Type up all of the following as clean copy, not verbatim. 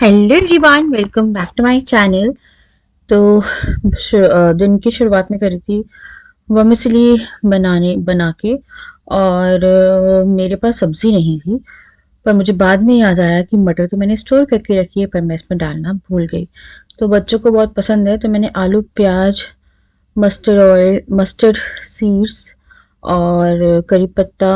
Hello everyone, welcome back to my channel. तो दिन की शुरुआत में करी थी वर्मिसेली बना के। और मेरे पास सब्ज़ी नहीं थी, पर मुझे बाद में याद आया कि मटर तो मैंने स्टोर करके रखी है, पर मैं इसमें डालना भूल गई। तो बच्चों को बहुत पसंद है, तो मैंने आलू, प्याज, मस्टर्ड ऑयल, मस्टर्ड सीड्स और करी पत्ता,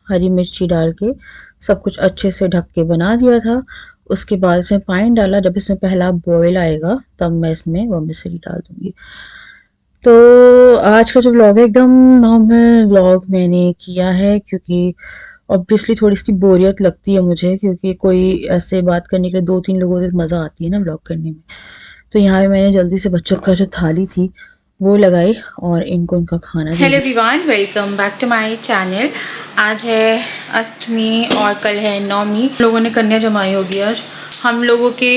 हरी मिर्ची डाल के सब कुछ अच्छे से ढक के बना दिया था। उसके बाद इसमें पानी डाला। जब इसमें पहला बॉयल आएगा तब मैं इसमें वर्मिसेली डाल दूंगी। तो आज का जो व्लॉग है एकदम नॉर्मल व्लॉग मैंने किया है, क्योंकि ऑब्वियसली थोड़ी सी बोरियत लगती है मुझे, क्योंकि कोई ऐसे बात करने के लिए दो तीन लोगों से मज़ा आती है ना व्लॉग करने में। तो यहाँ पे मैंने जल्दी से बच्चों का जो थाली थी वो लगाई और इनको उनका खाना दे हेलो दिया। Everyone, welcome back to my channel. आज है अष्टमी और कल है नवमी। लोगों ने कन्या जमाई होगी आज। हम लोगों के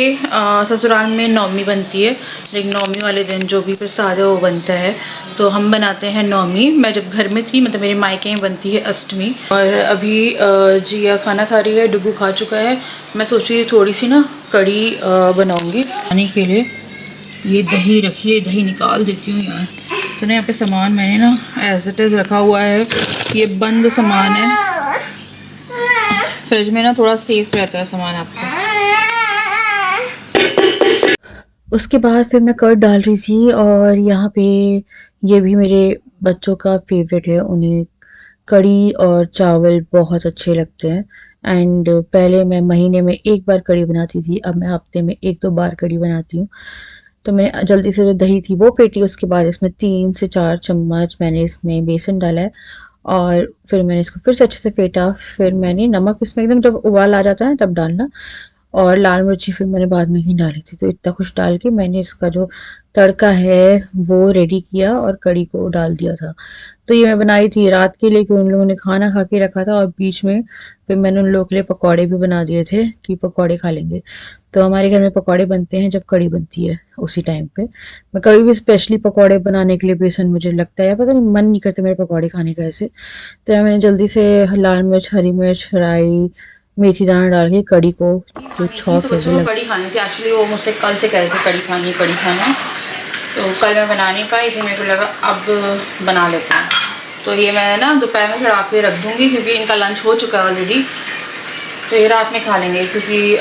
ससुराल में नवमी बनती है, लेकिन नवमी वाले दिन जो भी प्रसाद है वो बनता है, तो हम बनाते हैं नवमी। मैं जब घर में थी, मतलब मेरे मायके में बनती है अष्टमी। और अभी जिया खाना खा रही है, डुगू खा चुका है। मैं सोच रही थोड़ी सी ना कड़ी बनाऊँगी खाने के लिए। ये दही रखी है, दही निकाल देती हूँ यार। तो ना यहाँ पे सामान मैंने ना एज इट इज़ रखा हुआ है। ये बंद सामान है, फ्रिज में ना थोड़ा सेफ रहता है सामान आपका। उसके बाद फिर मैं कर्ड डाल रही थी, और यहाँ पे ये भी मेरे बच्चों का फेवरेट है, उन्हें कढ़ी और चावल बहुत अच्छे लगते हैं। एंड पहले मैं महीने में एक बार कढ़ी बनाती थी, अब मैं हफ्ते में एक दो बार कढ़ी बनाती हूँ। तो मैंने जल्दी से जो दही थी वो फेंटी। उसके बाद इसमें 3 से 4 चम्मच मैंने इसमें बेसन डाला है, और फिर मैंने इसको फिर से अच्छे से फेंटा। फिर मैंने नमक इसमें एकदम जब उबाल आ जाता है तब डालना, और लाल मिर्ची फिर मैंने बाद में ही डाली थी। तो इतना कुछ डाल के मैंने इसका जो तड़का है वो रेडी किया और कढ़ी को डाल दिया था। तो ये मैं बनाई थी रात के लिए, कि उन लोगों ने खाना खा के रखा था, और बीच में फिर मैंने उन लोगों के लिए पकौड़े भी बना दिए थे कि पकौड़े खा लेंगे। तो हमारे घर में पकौड़े बनते हैं जब कढ़ी बनती है उसी टाइम पे। मैं कभी भी स्पेशली पकौड़े बनाने के लिए बेसन मुझे लगता है, या पता नहीं मन नहीं करता मेरे पकौड़े खाने का ऐसे। तो मैंने जल्दी से लाल मिर्च, हरी मिर्च, राई, मेथी दाना डाल के कढ़ी को जो खानी थी तो छौंक है बच्चों वो को लगा। कड़ी खानी थी। एक्चुअली वो मुझसे कल से कह रहे थे कड़ी खानी है, कड़ी खाना। तो कल मैं बना नहीं पाई, फिर मेरे को लगा अब बना लेते हैं। तो ये मैं ना दोपहर में चढ़ा के रख दूँगी, क्योंकि इनका लंच हो चुका है ऑलरेडी। तो ये रात में खा लेंगे, क्योंकि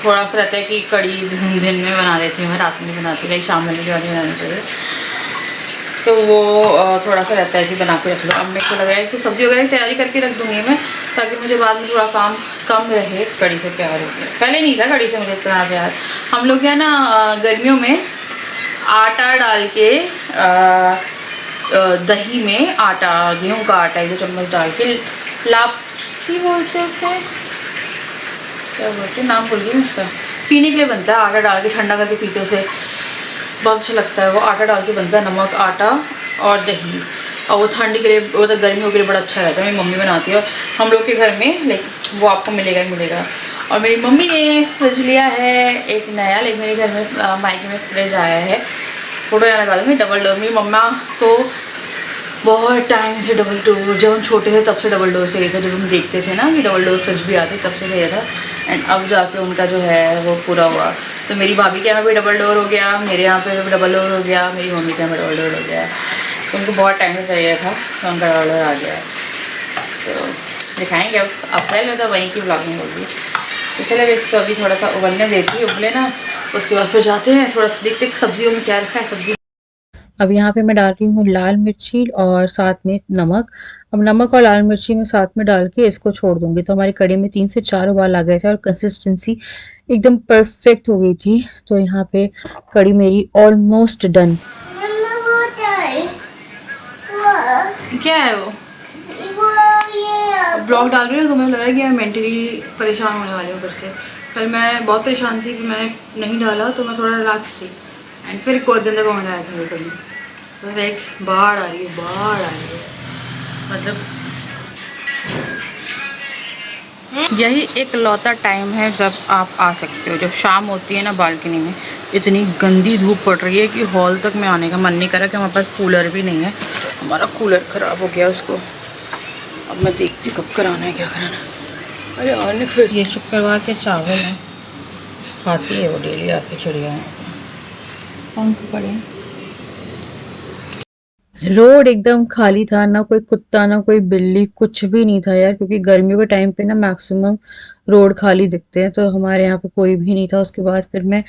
थोड़ा सा रहता है कि कड़ी दिन में बना लेती हूँ मैं, रात में नहीं बनाती, लाइक शाम में ज़्यादा बनानी चाहिए। तो वो थोड़ा सा रहता है कि बना के रख लो। अब मेरे को लग रहा है कि सब्ज़ी वगैरह की तैयारी करके रख दूँगी मैं, ताकि मुझे बाद में थोड़ा काम कम रहे। कड़ी से प्यार हो गया, पहले नहीं था कड़ी से मुझे इतना प्यार। हम लोग क्या ना गर्मियों में आटा डाल के दही में आटा, गेहूँ का आटा 1-2 चम्मच डाल के, लापसी बोलते हैं उसे, क्या बोलते हैं, नाम भूल गई मैं इसका। पीने के लिए बनता है, आटा डाल के ठंडा करके पीते उसे, बहुत अच्छा लगता है वो। आटा डाल के बनता है, नमक, आटा और दही। और वो ठंड के लिए, वो तो गर्मियों के लिए बड़ा अच्छा रहता है। मेरी मम्मी बनाती है, और हम लोग के घर में लाइक वो आपको मिलेगा ही मिलेगा। और मेरी मम्मी ने फ्रिज लिया है एक नया, लेकिन मेरे घर में मायके में फ्रिज आया है। फोटो यहाँ लगा दूँगी, डबल डोर। मेरी मम्मा को बहुत टाइम से डबल डोर, जब हम छोटे थे तब से डबल डोर चाहिए था। जब हम देखते थे ना कि डबल डोर फ्रिज भी आते, तब से चाहिए था। एंड अब जाके उनका जो है वो पूरा हुआ। तो मेरी भाभी के यहाँ भी डबल डोर हो गया, मेरे यहाँ पे भी डबल डोर हो गया, मेरी मम्मी के यहाँ डबल डोर हो गया। तो उनको बहुत टाइम से चाहिए था, तो उनका डबल डोर आ गया है। तो दिखाएँगे अब अप्रैल में, तो वहीं की ब्लॉगिंग होगी। तो चले इसको अभी थोड़ा सा उबलने देती, उबले ना, उसके बाद फिर जाते हैं थोड़ा सा देखते सब्जियों में क्या रखा है। सब्जी अब यहाँ पे मैं डाल रही हूँ लाल मिर्ची और साथ में नमक। अब नमक और लाल मिर्ची में साथ में डाल के इसको छोड़ दूंगी। तो हमारी कढ़ी में 3 से 4 उबाल आ गए थे, और कंसिस्टेंसी एकदम परफेक्ट हो गई थी। तो यहाँ पे कढ़ी मेरी ऑलमोस्ट डन। क्या है वो ब्लॉग डाल रही हूँ, तो मुझे लग रहा है कि मैं मेंटली परेशान होने वाली हूँ फिर से। कल मैं बहुत परेशान थी, फिर मैंने नहीं डाला तो मैं थोड़ा रिलैक्स थी। एंड फिर कोई गंदा कमेंट आया था मेरे को, तो लाइक बाढ़ आ रही है, बाढ़ आ रही है। मतलब यही एक लौता टाइम है जब आप आ सकते हो, जब शाम होती है ना। बालकनी में इतनी गंदी धूप पड़ रही है कि हॉल तक में आने का मन नहीं कर रहा, कि हमारे पास कूलर भी नहीं है। हमारा कूलर ख़राब हो गया, उसको अब मैं देखती कब कराना है, क्या कराना है। अरे और नहीं, फिर ये शुक्रवार के चावल हैं, खाती है वो डेली आके चिड़िया, पंख पड़े हैं। रोड एकदम खाली था, ना कोई कुत्ता ना कोई बिल्ली, कुछ भी नहीं था यार, क्योंकि गर्मियों के टाइम पे ना मैक्सिमम रोड खाली दिखते हैं, तो हमारे यहाँ पे कोई भी नहीं था। उसके बाद फिर मैं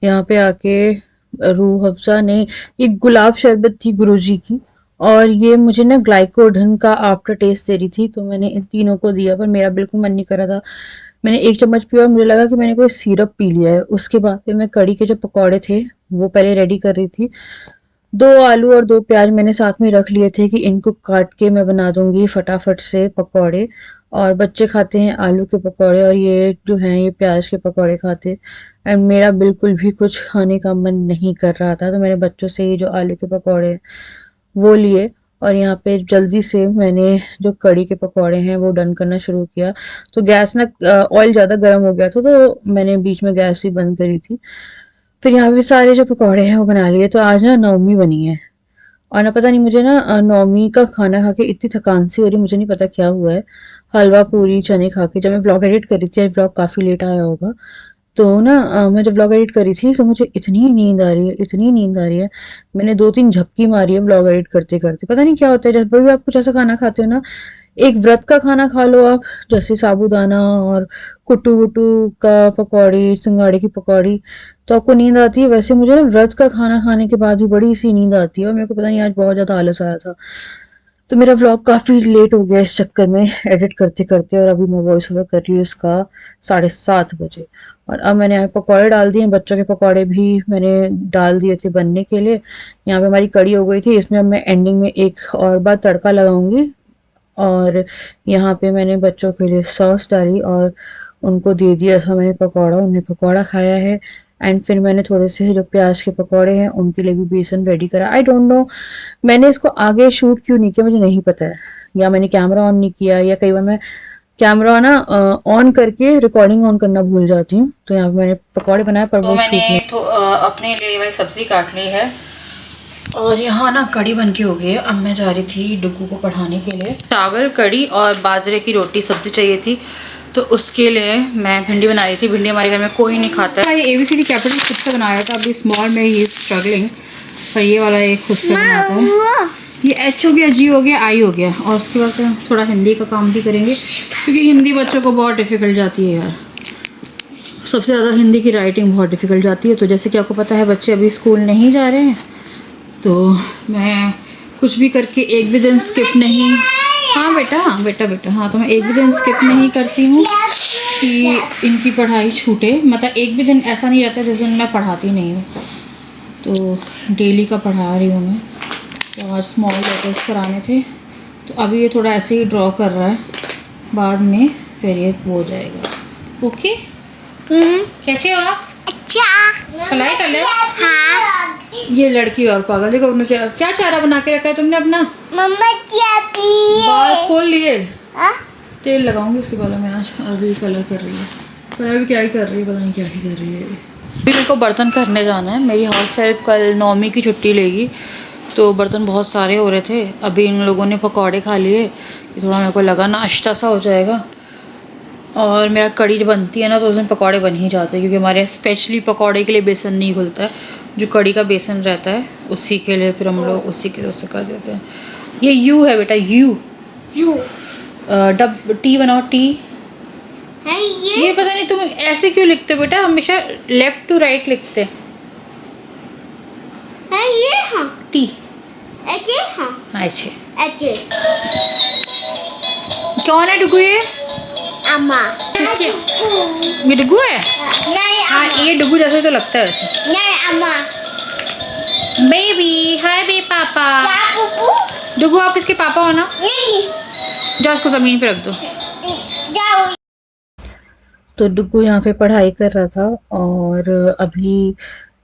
यहाँ पे आके रूह अफ़ज़ा नहीं, ये गुलाब शरबत थी गुरुजी की, और ये मुझे ना ग्लाइकोडन का आफ्टर टेस्ट दे रही थी, तो मैंने इन तीनों को दिया, पर मेरा बिल्कुल मन नहीं कर रहा था। मैंने एक चम्मच पिया और मुझे लगा कि मैंने कोई सिरप पी लिया है। उसके बाद फिर मैं कढ़ी के जो पकौड़े थे वो पहले रेडी कर रही थी। 2 आलू और 2 प्याज मैंने साथ में रख लिए थे कि इनको काट के मैं बना दूँगी फटाफट से पकौड़े, और बच्चे खाते हैं आलू के पकौड़े और ये जो हैं ये प्याज के पकौड़े खाते हैं। एंड मेरा बिल्कुल भी कुछ खाने का मन नहीं कर रहा था, तो मैंने बच्चों से ही जो आलू के पकौड़े हैं वो लिए, और यहाँ पे जल्दी से मैंने जो कढ़ी के पकौड़े हैं वो डन करना शुरू किया। तो गैस ना ऑयल ज़्यादा गर्म हो गया था, तो मैंने बीच में गैस ही बंद करी थी। फिर यहाँ पे सारे जो पकौड़े हैं वो बना लिए। तो आज ना नवमी बनी है, और ना पता नहीं मुझे ना नवमी का खाना खा के इतनी थकान सी हो रही, मुझे नहीं पता क्या हुआ है। हलवा पूरी चने खा के जब मैं व्लॉग एडिट कर रही थी, आज व्लॉग काफ़ी लेट आया होगा, तो ना मैं जब व्लॉग एडिट कर रही थी तो मुझे इतनी नींद आ रही है, इतनी नींद आ रही है, मैंने 2-3 झपकी मारी है व्लॉग एडिट करते-करते। पता नहीं क्या होता है, जब भी आप कुछ ऐसा खाना खाते हो ना, एक व्रत का खाना खा लो आप, जैसे साबूदाना और कुट्टू-वुट्टू का पकौड़ी, सिंघाड़े की पकौड़ी, तो आपको नींद आती है। वैसे मुझे ना व्रत का खाना खाने के बाद भी बड़ी-सी नींद आती है, और मेरे को पता नहीं आज बहुत ज़्यादा आलस आ रहा था। तो मेरा व्लॉग काफ़ी लेट हो गया इस चक्कर में एडिट करते-करते, और अभी मैं वॉइस ओवर कर रही हूँ इसका 7:30 बजे। और अब मैंने यहाँ पे पकौड़े डाल दिए हैं, बच्चों के पकौड़े भी मैंने डाल दिए थे बनने के लिए। यहाँ पे हमारी कढ़ी हो गई थी, इसमें अब मैं एंडिंग में एक और बार तड़का लगाऊंगी, और यहाँ पे मैंने बच्चों के लिए सॉस डाली और उनको दे दिया था मैंने पकौड़ा, उन्हें पकौड़ा खाया है। एंड फिर मैंने थोड़े से जो प्याज के पकौड़े हैं उनके लिए भी बेसन रेडी करा। आई डोंट नो मैंने इसको आगे शूट क्यों नहीं किया, मुझे नहीं पता है, या मैंने कैमरा ऑन नहीं किया, या कई बार मैं कैमरा ना ऑन करके रिकॉर्डिंग ऑन करना भूल जाती हूँ। तो यहाँ पे मैंने पकौड़े बनाए पर तो वो मैंने शूट नहीं। तो अपने लिए भाई सब्जी काट ली है, और यहाँ ना कढ़ी बन के हो गई है। अब मैं जा रही थी डुग्गू को पढ़ाने के लिए। चावल कढ़ी और बाजरे की रोटी सब्जी चाहिए थी, तो उसके लिए मैं भिंडी बना रही थी। भिंडी हमारे घर में कोई नहीं खाता है। ये ABCD कैपिटल खुद से बनाया था, अभी स्मॉल में ही स्ट्रगलिंग, पर ये वाला एक खुद से बनाता है। ये H हो गया, G हो गया, I हो गया, और उसके बाद थोड़ा हिंदी का काम भी करेंगे, क्योंकि हिंदी बच्चों को बहुत डिफ़िकल्ट जाती है यार। सबसे ज़्यादा हिंदी की राइटिंग बहुत डिफ़िकल्ट जाती है। तो जैसे कि आपको पता है बच्चे अभी स्कूल नहीं जा रहे हैं, तो मैं कुछ भी करके एक भी दिन स्किप नहीं, हाँ बेटा बेटा बेटा, हाँ, तो मैं एक भी दिन स्किप नहीं करती हूँ कि इनकी पढ़ाई छूटे। मतलब एक भी दिन ऐसा नहीं रहता जिस दिन मैं पढ़ाती नहीं हूँ, तो डेली का पढ़ा रही हूँ मैं। तो आज स्मॉल लेटर्स कराने थे, तो अभी ये थोड़ा ऐसे ही ड्रॉ कर रहा है, बाद में फिर ये हो जाएगा। ओके, कैसे हो आप? अच्छा, पढ़ाई कर ले। हाँ। ये लड़की और पागल, देखो अपने क्या चारा बना के रखा है तुमने अपना? मम्मा बाल खोल लिए। तेल लगाऊंगी उसके बालों में आज। अभी कलर कर रही है, कलर भी क्या ही कर रही है, पता नहीं क्या ही कर रही है। अभी मेरे को बर्तन करने जाना है। मेरी हाउस हेल्प कल 9वीं की छुट्टी लेगी, तो बर्तन बहुत सारे हो रहे थे। अभी इन लोगों ने पकौड़े खा लिए, थोड़ा मेरे को लगा नाश्ता सा हो जाएगा। और मेरा कढ़ी जब बनती है ना, तो उस दिन पकौड़े बन ही जाते हैं, क्योंकि हमारे यहाँ स्पेशली पकौड़े के लिए बेसन नहीं घुलता है। जो कढ़ी का बेसन रहता है उसी के लिए फिर हम लोग उसी के उससे कर देते हैं। ये यू है बेटा, यू डब टी बनाओ, टी है ये पता नहीं तुम ऐसे क्यों लिखते हो बेटा, हमेशा लेफ्ट टू राइट लिखते हैं। ये हाँ टी अच्छे, हाँ अच्छे अच्छे। कौन है डुगू? ये अम्मा। किसकी? ये डुगू है? नहीं, हाँ ये डुगू जैसे तो लगता है वैसे। नहीं अम्मा। बेबी, हाय बे पापा। क्या पुप्पू? डुगू आप इसके पापा हो ना? नहीं। जाओ इसको ज़मीन पे रख दो। जाओ। तो डुग्गू यहाँ पे पढ़ाई कर रहा था, और अभी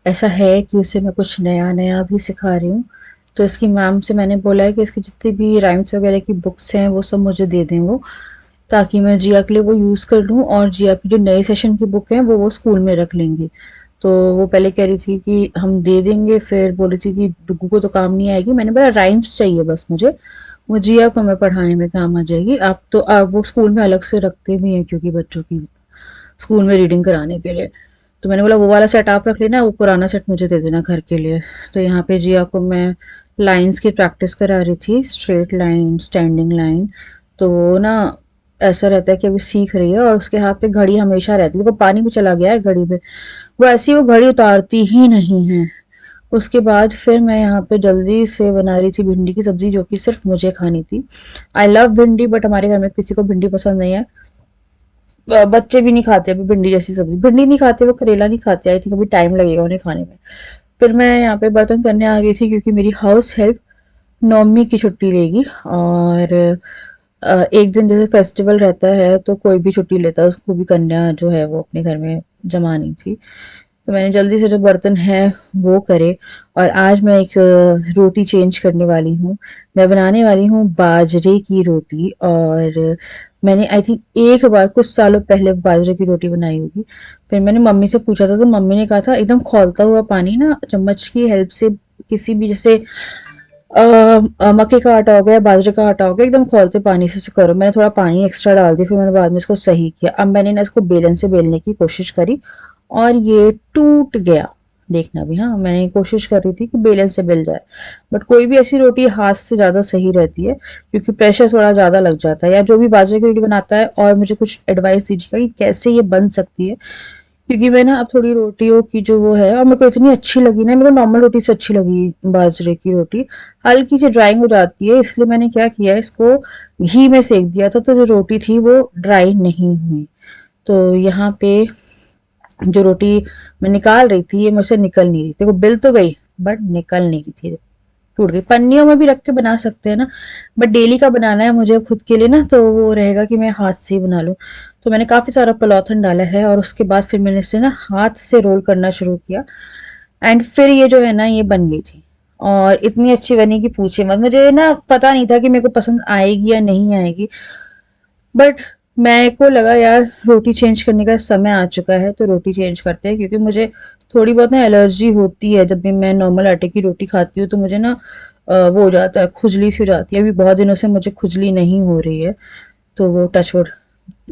ऐसा है कि उसे मैं कुछ नया भी सिखा रही हूँ। तो इसकी मैम से मैंने बोला है कि इसकी जितनी भी राइम्स वगैरह की बुक्स हैं वो सब मुझे दे दें वो, ताकि मैं जिया के लिए वो यूज़ कर लूँ, और जिया की जो नए सेशन की बुक है वो स्कूल में रख लेंगी। तो वो पहले कह रही थी कि हम दे देंगे, फिर बोली थी कि डुग्गू को तो काम नहीं आएगी। मैंने बोला राइम्स चाहिए बस मुझे, वो जिया को मैं पढ़ाने में काम आ जाएगी। आप वो स्कूल में अलग से रखते भी हैं, क्योंकि बच्चों की स्कूल में रीडिंग कराने के लिए। तो मैंने बोला वो वाला सेट आप रख लेना, वो पुराना सेट मुझे दे देना घर के लिए। तो यहाँ पे जिया को मैं लाइंस की प्रैक्टिस करा रही थी, स्ट्रेट लाइन, स्टैंडिंग लाइन। तो वो ना ऐसा रहता है कि अभी सीख रही है और उसके हाथ पे घड़ी हमेशा रहती है। तो पानी भी चला गया है घड़ी में, वो ऐसी वो घड़ी उतारती ही नहीं है। उसके बाद फिर मैं यहाँ पे जल्दी से बना रही थी भिंडी की सब्जी, जो कि सिर्फ मुझे खानी थी। आई लव भिंडी, बट हमारे घर में किसी को भिंडी पसंद नहीं है। बच्चे भी नहीं खाते अभी भिंडी जैसी सब्जी, भिंडी नहीं खाते, वो करेला नहीं खाते। आई थिंक अभी टाइम लगेगा उन्हें खाने में। फिर मैं यहाँ पे बर्तन करने आ गई थी, क्योंकि मेरी हाउस हेल्प नौमी की छुट्टी लेगी। और एक दिन जैसे फेस्टिवल रहता है तो कोई भी छुट्टी लेता है, उसको भी कन्या जो है वो अपने घर में जमानी थी। तो मैंने जल्दी से जो बर्तन है वो करे। और आज मैं एक रोटी चेंज करने वाली हूँ। मैं बनाने वाली हूँ बाजरे की रोटी। और मैंने आई थिंक एक बार कुछ सालों पहले बाजरे की रोटी बनाई होगी। फिर मैंने मम्मी से पूछा था, तो मम्मी ने कहा था एकदम खौलता हुआ पानी ना, चम्मच की हेल्प से, किसी भी जैसे मक्के का आटा हो गया, बाजरे का आटा हो गया, एकदम खौलते पानी से करो। मैंने थोड़ा पानी एक्स्ट्रा डाल दिया, फिर मैंने बाद में इसको सही किया। अब मैंने ना इसको बेलन से बेलने की कोशिश करी और ये टूट गया। देखना भी, हाँ, मैंने कोशिश कर रही थी कि बेलन से बेल जाए, बट कोई भी ऐसी रोटी हाथ से ज़्यादा सही रहती है, क्योंकि प्रेशर थोड़ा ज़्यादा लग जाता है। या जो भी बाजरे की रोटी बनाता है, और मुझे कुछ एडवाइस दीजिएगा कि कैसे ये बन सकती है, क्योंकि मैं ना अब थोड़ी रोटियों की जो वो है, और मेरे को इतनी अच्छी लगी ना, मेरे को नॉर्मल रोटी से अच्छी लगी बाजरे की रोटी। हल्की सी ड्राइंग हो जाती है, इसलिए मैंने क्या किया, इसको घी में सेक दिया था, तो जो रोटी थी वो ड्राई नहीं हुई। तो यहाँ पे जो रोटी मैं निकाल रही थी, ये मुझसे निकल नहीं रही थी। वो बिल तो गई, बट निकल नहीं रही थी, टूट गई। पन्नियों में भी रख के बना सकते हैं ना, बट डेली का बनाना है मुझे खुद के लिए ना, तो वो रहेगा कि मैं हाथ से ही बना लूँ। तो मैंने काफ़ी सारा पलौथन डाला है, और उसके बाद फिर मैंने इसे ना हाथ से रोल करना शुरू किया। एंड फिर ये जो है ना, ये बन गई थी। और इतनी अच्छी बनी कि पूछे मत। मुझे ना पता नहीं था कि मेरे को पसंद आएगी या नहीं आएगी, बट मेरे को लगा यार रोटी चेंज करने का समय आ चुका है, तो रोटी चेंज करते हैं। क्योंकि मुझे थोड़ी बहुत ना एलर्जी होती है, जब भी मैं नॉर्मल आटे की रोटी खाती हूँ तो मुझे ना वो हो जाता है, खुजली सी हो जाती है। अभी बहुत दिनों से मुझे खुजली नहीं हो रही है, तो वो टचवुड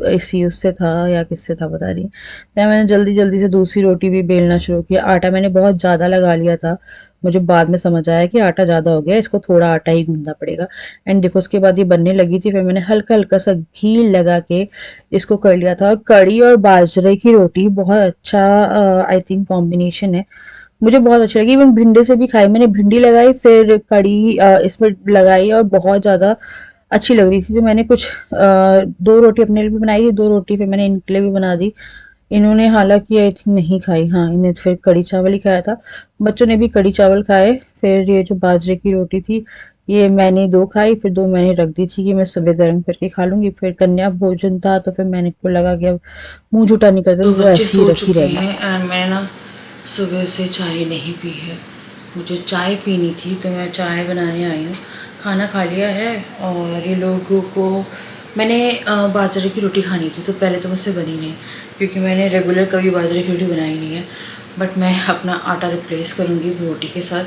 इसी उससे था या किससे था पता नहीं। तो मैंने जल्दी जल्दी से दूसरी रोटी भी बेलना शुरू किया। आटा मैंने बहुत ज़्यादा लगा लिया था, मुझे बाद में समझ आया कि आटा ज़्यादा हो गया, इसको थोड़ा आटा ही गूंदना पड़ेगा। एंड देखो उसके बाद ये बनने लगी थी, फिर मैंने हल्का हल्का सा घी लगा के इसको कर लिया था। और कड़ी और बाजरे की रोटी बहुत अच्छा आई थिंक कॉम्बिनेशन है, मुझे बहुत अच्छी लगी। इवन भिंडी से भी खाई मैंने, भिंडी लगाई फिर कड़ी इसमें लगाई, और बहुत ज़्यादा अच्छी लग रही थी। तो मैंने कुछ 2 रोटी अपने लिए भी बनाई थी, 2 रोटी फिर मैंने इनके लिए भी बना दी। इन्होंने हालाँकि आई थिंक नहीं खाई, हाँ, इन्हें फिर कढ़ी चावल ही खाया था। बच्चों ने भी कढ़ी चावल खाए। फिर ये जो बाजरे की रोटी थी, ये मैंने 2 खाई, फिर 2 मैंने रख दी थी कि मैं सुबह गर्म करके खा लूँगी। फिर कन्या भोजन था, तो फिर मैंने को लगा कि अब मुँह झूठा नहीं करते, तो तो वो बच्चे ऐसे ही सो रखी चुके रहना। हैं एंड मैंने ना सुबह से चाय नहीं पी है। मुझे चाय पीनी थी, तो मैं चाय बनाने आई हूँ। खाना खा लिया है, और ये लोगों को मैंने बाजरे की रोटी खानी थी, तो पहले तो मुझसे बनी नहीं, क्योंकि मैंने रेगुलर कभी बाजरे की रोटी बनाई नहीं है। बट मैं अपना आटा रिप्लेस करूँगी रोटी के साथ,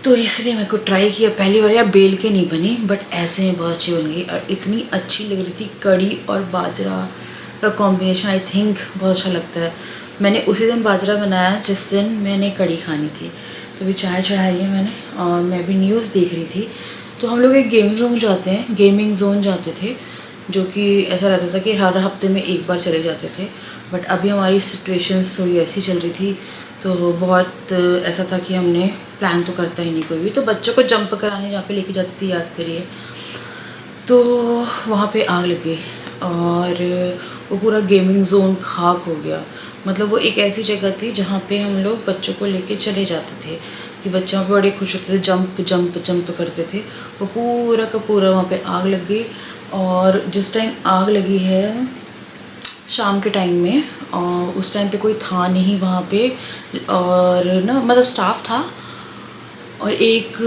तो इसलिए मेरे को ट्राई किया पहली बार। यार बेल के नहीं बनी, बट ऐसे में बहुत अच्छी बन गई, और इतनी अच्छी लग रही थी। कड़ी और बाजरा का कॉम्बिनेशन आई थिंक बहुत अच्छा लगता है। मैंने उसी दिन बाजरा बनाया जिस दिन मैंने कड़ी खानी थी। तो भी चाय चढ़ाई है मैंने, और मैं भी न्यूज़ देख रही थी। तो हम लोग एक गेमिंग जोन जाते थे, जो कि ऐसा रहता था कि हर हफ्ते में एक बार चले जाते थे। बट अभी हमारी सिचुएशंस थोड़ी ऐसी चल रही थी, तो बहुत ऐसा था कि हमने प्लान तो करता ही नहीं कोई भी। तो बच्चों को जंप कराने जहाँ पे लेके जाती थी, याद करिए, तो वहाँ पे आग लग गई, और वो पूरा गेमिंग जोन खाक हो गया। मतलब वो एक ऐसी जगह थी जहाँ पे हम लोग बच्चों को लेके चले जाते थे, कि बच्चे वहाँ पे बड़े खुश होते थे, जंप जंप जंप करते थे। वो पूरा का पूरा वहाँ पे आग लग गई। और जिस टाइम आग लगी है शाम के टाइम में, और उस टाइम पे कोई था नहीं वहाँ पे, और ना मतलब स्टाफ था, और एक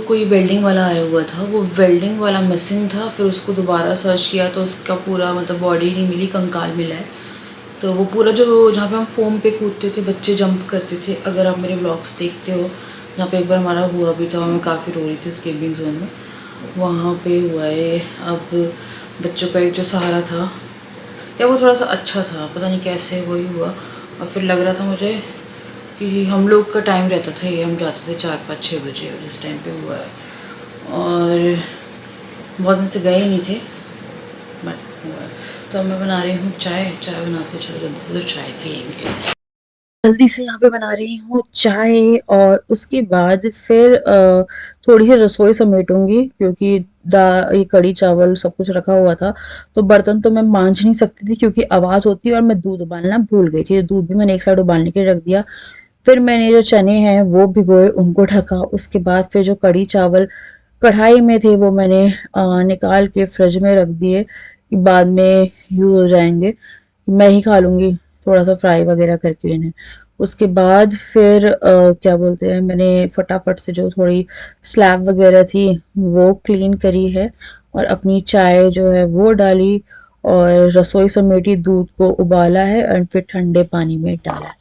कोई वेल्डिंग वाला आया हुआ था। वो वेल्डिंग वाला मिसिंग था। फिर उसको दोबारा सर्च किया तो उसका पूरा मतलब बॉडी नहीं मिली, कंकाल मिला है। तो वो पूरा जो जहाँ पे हम फोम पे कूदते थे, बच्चे जंप करते थे, अगर आप मेरे व्लॉग्स देखते हो, जहाँ पे एक बार हमारा हुआ भी था, मैं काफ़ी रो रही थी उस गेमिंग जोन में, वहाँ पे हुआ है। अब बच्चों का एक जो सहारा था, या वो थोड़ा सा अच्छा था, पता नहीं कैसे वही हुआ, और फिर लग रहा था मुझे कि हम लोग का टाइम रहता था ये, हम जाते थे 4-5-6 बजे और इस टाइम पे हुआ है और बहुत दिन से गए ही नहीं थे बट हुआ है। तो अब मैं बना रही हूँ चाय बनाते चलो जल्दी तो चाय पियेंगे। जल्दी से यहाँ पे बना रही हूँ चाय और उसके बाद फिर थोड़ी सी रसोई समेटूंगी क्योंकि ये कढ़ी चावल सब कुछ रखा हुआ था तो बर्तन तो मैं मांज नहीं सकती थी क्योंकि आवाज़ होती है और मैं दूध उबालना भूल गई थी। दूध भी मैंने एक साइड उबालने के लिए रख दिया। फिर मैंने जो चने हैं वो भिगोए उनको ढका। उसके बाद फिर जो कढ़ी चावल कढ़ाई में थे वो मैंने निकाल के फ्रिज में रख दिए कि बाद में यूज़ हो जाएंगे। मैं ही खा लूँगी थोड़ा सा फ्राई वगैरह करके इन्हें। उसके बाद फिर क्या बोलते हैं मैंने फटाफट से जो थोड़ी स्लैब वगैरह थी वो क्लीन करी है और अपनी चाय जो है वो डाली और रसोई समेटी, दूध को उबाला है और फिर ठंडे पानी में डाला है।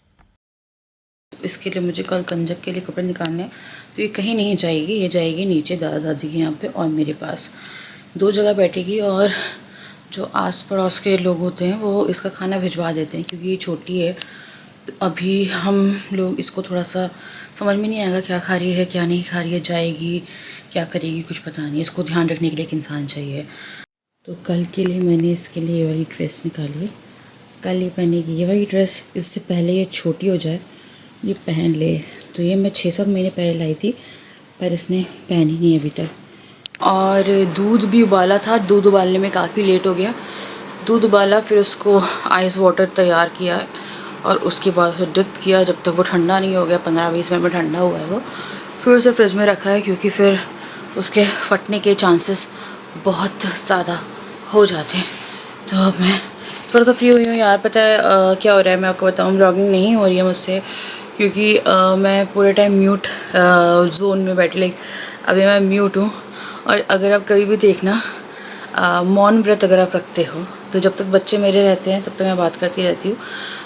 इसके लिए मुझे कल कंजक के लिए कपड़े निकालने हैं तो ये कहीं नहीं जाएगी, ये जाएगी नीचे दादा दादी के यहाँ पे और मेरे पास। 2 जगह बैठेगी और जो आस पड़ोस के लोग होते हैं वो इसका खाना भिजवा देते हैं क्योंकि ये छोटी है। तो अभी हम लोग इसको थोड़ा सा समझ में नहीं आएगा क्या खा रही है क्या नहीं खा रही है, जाएगी क्या करेगी कुछ पता नहीं। इसको ध्यान रखने के लिए एक इंसान चाहिए। तो कल के लिए मैंने इसके लिए ये वाली ड्रेस निकाली। कल ये पहनेगी ये वाली ड्रेस, इससे पहले ये छोटी हो जाए ये पहन ले। तो ये मैं 6-7 महीने पहले लाई थी पर इसने पहनी नहीं अभी तक। और दूध भी उबाला था, दूध उबालने में काफ़ी लेट हो गया। दूध उबाला फिर उसको आइस वाटर तैयार किया और उसके बाद फिर डिप किया जब तक वो ठंडा नहीं हो गया। 15-20 मिनट में ठंडा हुआ है वो। फिर उसे फ्रिज में रखा है क्योंकि फिर उसके फटने के चांसेस बहुत ज़्यादा हो जाते हैं। तो अब मैं थोड़ा सा फ्री हुई हूँ यार। पता है क्या हो रहा है मैं आपको बताऊँ, ब्लॉगिंग नहीं हो रही है मुझसे क्योंकि मैं पूरे टाइम म्यूट जोन में बैठी, लाइक अभी मैं म्यूट हूँ। और अगर आप कभी भी देखना मौन व्रत अगर आप रखते हो तो जब तक बच्चे मेरे रहते हैं तब तक मैं बात करती रहती हूँ।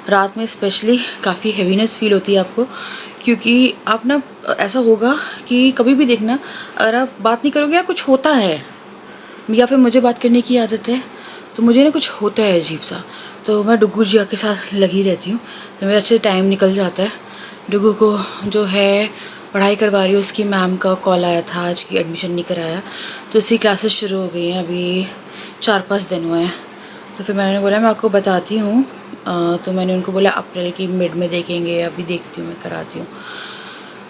रात में स्पेशली काफ़ी हैवीनेस फील होती है आपको क्योंकि आप ना ऐसा होगा कि कभी भी देखना अगर आप बात नहीं करोगे या कुछ होता है या फिर मुझे बात करने की आदत है तो मुझे ना कुछ होता है अजीब सा, तो मैं डुगू जिया के साथ लगी रहती हूँ तो मेरा अच्छे टाइम निकल जाता है। डुगू को जो है पढ़ाई करवा रही हूँ, उसकी मैम का कॉल आया था आज की एडमिशन नहीं कराया तो उसकी क्लासेस शुरू हो गई हैं, अभी 4-5 दिन हुए हैं। तो फिर मैंने बोला मैं आपको बताती हूँ। तो मैंने उनको बोला अप्रैल की मिड में देखेंगे, अभी देखती हूँ मैं कराती हूँ।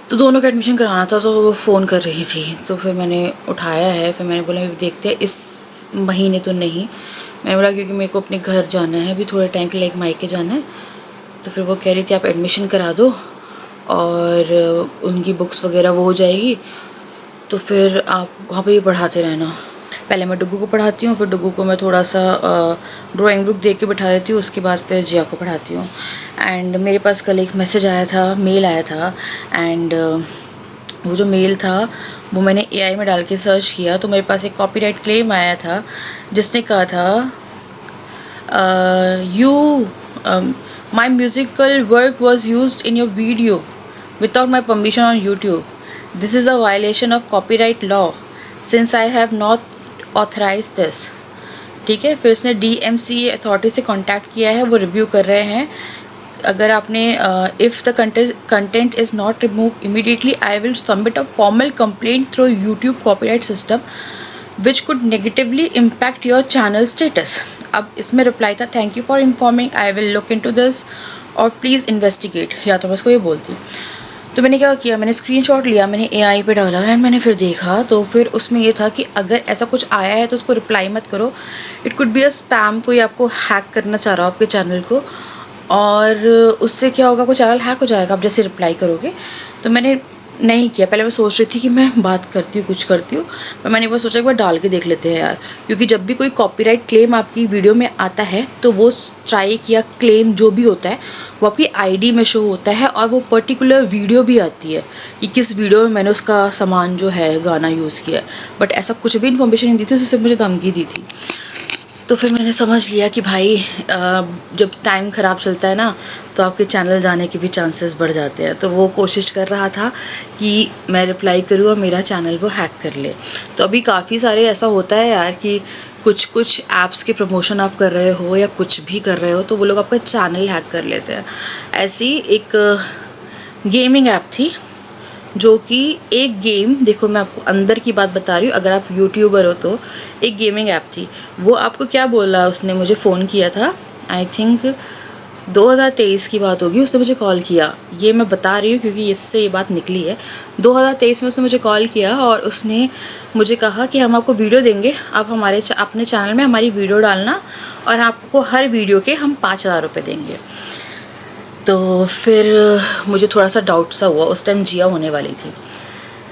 तो दोनों का एडमिशन कराना था तो वो फ़ोन कर रही थी तो फिर मैंने उठाया है। फिर मैंने बोला अभी देखते हैं, इस महीने तो नहीं। मैंने बोला क्योंकि मेरे को अपने घर जाना है अभी थोड़े टाइम के लिए, एक मायके जाना है। तो फिर वो कह रही थी आप एडमिशन करा दो और उनकी बुक्स वगैरह वो हो जाएगी तो फिर आप वहाँ पे भी पढ़ाते रहना। पहले मैं डुगू को पढ़ाती हूँ, फिर डुगू को मैं थोड़ा सा ड्राइंग बुक दे के बैठा देती हूँ, उसके बाद फिर जिया को पढ़ाती हूँ। एंड मेरे पास कल एक मैसेज आया था, मेल आया था एंड वो जो मेल था वो मैंने AI में डाल के सर्च किया तो मेरे पास एक कॉपीराइट क्लेम आया था जिसने कहा था my musical work was used in your video without my permission on YouTube. This is a violation of copyright law since I have not authorized this. ठीक है, फिर उसने DMCA अथॉरिटी से कांटेक्ट किया है, वो रिव्यू कर रहे हैं। अगर आपने if the content is not remove immediately I will submit a formal complaint through YouTube copyright system which could negatively impact your channel status. अब इसमें रिप्लाई था thank you for informing, I will look into this और please investigate, या तो मैं उसको ये बोलती। तो मैंने क्या किया, मैंने स्क्रीनशॉट लिया, मैंने AI पे डाला एंड मैंने फिर देखा तो फिर उसमें ये था कि अगर ऐसा कुछ आया है तो उसको रिप्लाई मत करो। It could be a spam, कोई आपको हैक करना चाह रहा हो आपके चैनल को और उससे क्या होगा, कोई चैनल हैक हो जाएगा आप जैसे रिप्लाई करोगे। तो मैंने नहीं किया। पहले मैं सोच रही थी कि मैं बात करती हूँ कुछ करती हूँ, पर मैंने एक बार सोचा एक बार डाल के देख लेते हैं यार, क्योंकि जब भी कोई कॉपीराइट क्लेम आपकी वीडियो में आता है तो वो स्ट्राइक या क्लेम जो भी होता है वो आपकी ID में शो होता है और वो पर्टिकुलर वीडियो भी आती है कि किस वीडियो में मैंने उसका सामान जो है गाना यूज़ किया है। बट ऐसा कुछ भी इन्फॉर्मेशन नहीं दी थी, उससे मुझे धमकी दी थी। तो फिर मैंने समझ लिया कि भाई जब टाइम ख़राब चलता है ना तो आपके चैनल जाने के भी चांसेस बढ़ जाते हैं। तो वो कोशिश कर रहा था कि मैं रिप्लाई करूँ और मेरा चैनल वो हैक कर ले। तो अभी काफ़ी सारे ऐसा होता है यार कि कुछ कुछ ऐप्स के प्रमोशन आप कर रहे हो या कुछ भी कर रहे हो तो वो लोग आपका चैनल हैक कर लेते हैं। ऐसी एक गेमिंग ऐप थी जो कि एक गेम, देखो मैं आपको अंदर की बात बता रही हूँ, अगर आप यूट्यूबर हो तो एक गेमिंग ऐप थी। वो आपको क्या बोला, उसने मुझे फ़ोन किया था, आई थिंक 2023 की बात होगी, उसने मुझे कॉल किया। ये मैं बता रही हूँ क्योंकि इससे ये बात निकली है। 2023 में उसने मुझे कॉल किया और उसने मुझे कहा कि हम आपको वीडियो देंगे, आप हमारे अपने चैनल में हमारी वीडियो डालना और आपको हर वीडियो के हम 5,000 रुपये देंगे। तो फिर मुझे थोड़ा सा डाउट सा हुआ, उस टाइम जिया होने वाली थी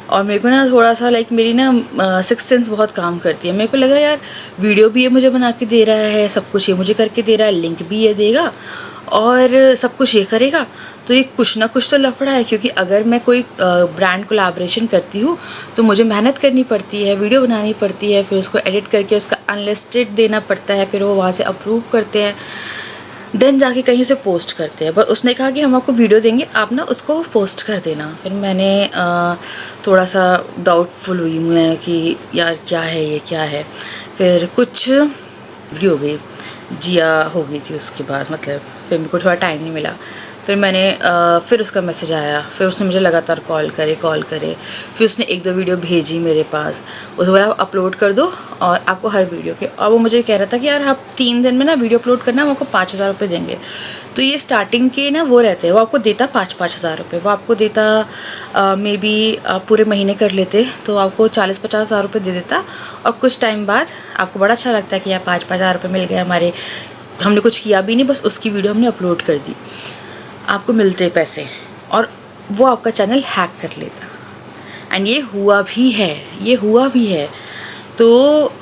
और मेरे को ना थोड़ा सा लाइक मेरी ना सिक्स सेंस बहुत काम करती है। मेरे को लगा यार वीडियो भी ये मुझे बना के दे रहा है, सब कुछ ये मुझे करके दे रहा है, लिंक भी ये देगा और सब कुछ ये करेगा, तो ये कुछ ना कुछ तो लफड़ा है। क्योंकि अगर मैं कोई ब्रांड कोलैबोरेशन करती हूँ तो मुझे मेहनत करनी पड़ती है, वीडियो बनानी पड़ती है, फिर उसको एडिट करके उसका अनलिस्टेड देना पड़ता है, फिर वो वहाँ से अप्रूव करते हैं, देन जाके कहीं से पोस्ट करते हैं। पर उसने कहा कि हम आपको वीडियो देंगे, आप ना उसको पोस्ट कर देना। फिर मैंने थोड़ा सा डाउटफुल हुई मैं कि यार क्या है ये, क्या है। फिर कुछ वीडियो हो गई, जिया हो गई थी उसके बाद, मतलब फिर मेरे को थोड़ा टाइम नहीं मिला। फिर मैंने फिर उसका मैसेज आया, फिर उसने मुझे लगातार कॉल करे। फिर उसने 1-2 वीडियो भेजी मेरे पास, उसने बोला आप अपलोड कर दो और आपको हर वीडियो के, और वो मुझे कह रहा था कि यार आप 3 दिन में ना वीडियो अपलोड करना, हम आपको 5,000 रुपये देंगे। तो ये स्टार्टिंग के ना वो रहते हैं, वो आपको देता 5-5 हज़ार रुपये, वो आपको देता मे बी आप पूरे महीने कर लेते तो आपको 40-50 हज़ार रुपये दे देता, और कुछ टाइम बाद आपको बड़ा अच्छा लगता है कि यार 5-5 हज़ार रुपये मिल गए हमारे, हमने कुछ किया भी नहीं, बस उसकी वीडियो हमने अपलोड कर दी, आपको मिलते पैसे, और वो आपका चैनल हैक कर लेता। एंड ये हुआ भी है। तो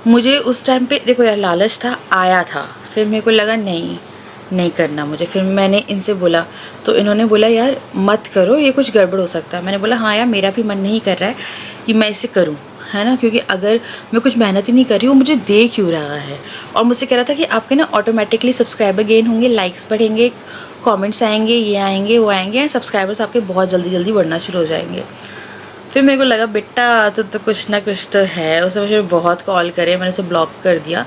मुझे उस टाइम पे देखो यार लालच था, आया था, फिर मेरे को लगा नहीं करना मुझे। फिर मैंने इनसे बोला तो इन्होंने बोला यार मत करो, ये कुछ गड़बड़ हो सकता है। मैंने बोला हाँ यार मेरा भी मन नहीं कर रहा है कि मैं इसे करूँ, है ना, क्योंकि अगर मैं कुछ मेहनत ही नहीं कर रही हूँ, मुझे दे क्यों रहा है। और मुझसे कह रहा था कि आपके ना ऑटोमेटिकली सब्सक्राइबर गेन होंगे, लाइक्स बढ़ेंगे, कमेंट्स आएंगे, ये आएंगे वो आएंगे, एंड सब्सक्राइबर्स आपके बहुत जल्दी बढ़ना शुरू हो जाएंगे। फिर मेरे को लगा बेटा तो कुछ ना कुछ तो है। उसने मुझे बहुत कॉल करे, मैंने उसे ब्लॉक कर दिया।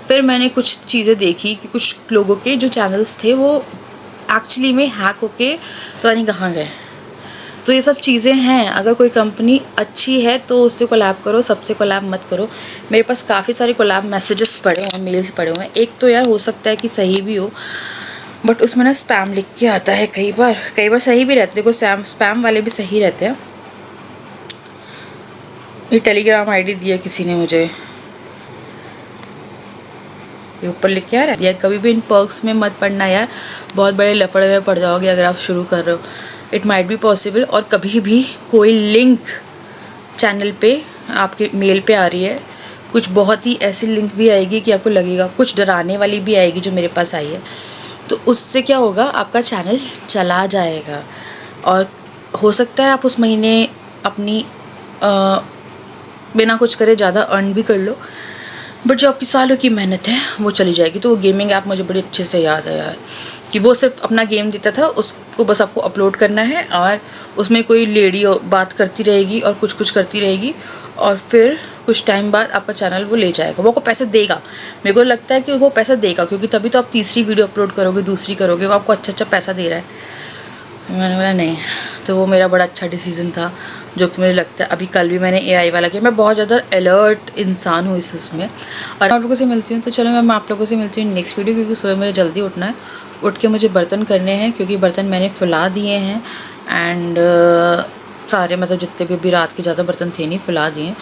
फिर मैंने कुछ चीज़ें देखी कि कुछ लोगों के जो चैनल्स थे वो एक्चुअली में हैक होके पता नहीं कहाँ गए। तो ये सब चीज़ें हैं, अगर कोई कंपनी अच्छी है तो उससे कोलैब करो, सबसे कोलैब मत करो। मेरे पास काफ़ी सारे कोलैब मैसेजेस पड़े हुए हैं, मेल्स पड़े हुए हैं। एक तो यार हो सकता है कि सही भी हो, बट उसमें ना स्पैम लिख के आता है, कई बार सही भी रहते हैं, देखो स्पैम वाले भी सही रहते हैं। ये टेलीग्राम आईडी दिया किसी ने मुझे, ये ऊपर लिख के आ रहा है, या कभी भी इन पर्क्स में मत पड़ना यार, बहुत बड़े लफड़े में पड़ जाओगे अगर आप शुरू कर रहे हो। It might be possible. और कभी भी कोई लिंक चैनल पे आपके मेल पे आ रही है, कुछ बहुत ही ऐसी लिंक भी आएगी कि आपको लगेगा, कुछ डराने वाली भी आएगी जो मेरे पास आई है, तो उससे क्या होगा, आपका चैनल चला जाएगा। और हो सकता है आप उस महीने अपनी बिना कुछ करे ज़्यादा अर्न भी कर लो, बट जो आपकी सालों की मेहनत है वो चली जाएगी। तो वो गेमिंग ऐप मुझे बड़ी अच्छे से याद है यार, कि वो सिर्फ अपना गेम देता था, उसको बस आपको अपलोड करना है और उसमें कोई लेडी बात करती रहेगी और कुछ करती रहेगी, और फिर कुछ टाइम बाद आपका चैनल वो ले जाएगा, वो आपको पैसे देगा। मेरे को लगता है कि वो पैसा देगा, क्योंकि तभी तो आप तीसरी वीडियो अपलोड करोगे, दूसरी करोगे, वो आपको अच्छा पैसा दे रहा है। मैंने बोला नहीं। तो वो मेरा बड़ा अच्छा डिसीज़न था, जो कि मुझे लगता है अभी कल भी मैंने एआई वाला किया। मैं बहुत ज़्यादा अलर्ट इंसान हूँ इस इसमें। और आप लोगों से मिलती हूँ, तो चलो मैं आप लोगों से मिलती हूँ नेक्स्ट वीडियो, क्योंकि सुबह मुझे जल्दी उठना है। उठ के मुझे बर्तन करने हैं, क्योंकि बर्तन मैंने फुला दिए हैं, एंड सारे मतलब जितने भी अभी रात के ज़्यादा बर्तन थे नहीं, फुला दिए,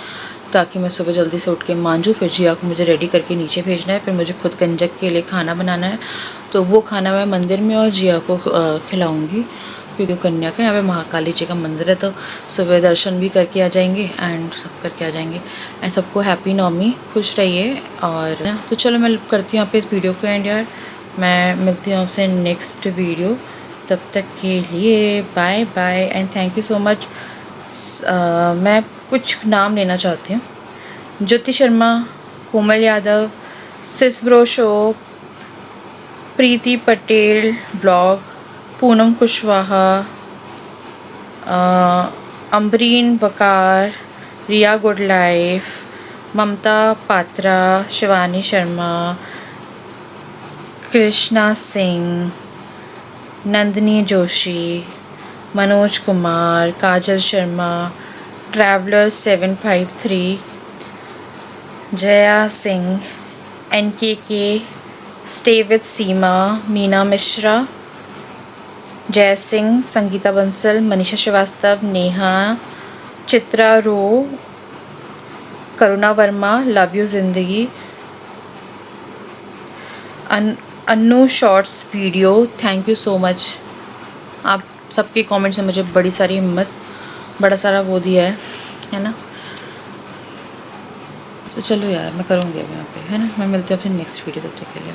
ताकि मैं सुबह जल्दी से उठ के मांजूँ। फिर जिया को मुझे रेडी करके नीचे भेजना है, फिर मुझे खुद कंजक के लिए खाना बनाना है, तो वो खाना मैं मंदिर में और जिया को खिलाऊँगी, क्योंकि कन्या का यहाँ पे महाकाली जी का मंदिर है। तो सुबह दर्शन भी करके आ जाएंगे एंड सब करके आ जाएंगे। एंड सबको हैप्पी नवमी, खुश रहिए। और तो चलो मैं करती हूँ यहाँ पे इस वीडियो को एंड यार, मैं मिलती हूँ आपसे नेक्स्ट वीडियो। तब तक के लिए bye bye and thank you so much. मैं कुछ नाम लेना चाहती हूँ, Jyoti Sharma, Komal Yadav, sis bro show, Preeti Patel vlog, Poonam Kushwaha, Ambreen Waqar, Riya good life, Mamta Patra, Shivani Sharma, Krishna Singh, Nandini Joshi, Manoj Kumar, Kajal Sharma, traveller 753, Jaya Singh, NKK, stay with Seema, Meena Mishra, Jai Singh, Sangeeta Bansal, Manisha Srivastava, Neha, Chitra रो, करुणा वर्मा, लव यू ज़िंदगी, Annu shorts video, thank you so much. आप सबके कमेंट्स ने मुझे बड़ी सारी हिम्मत, बड़ा सारा वो दिया है ना। तो चलो यार, मैं करूँगी अब यहाँ पे, है ना। मैं मिलती हूँ अपनी नेक्स्ट वीडियो, तब तक के लिए।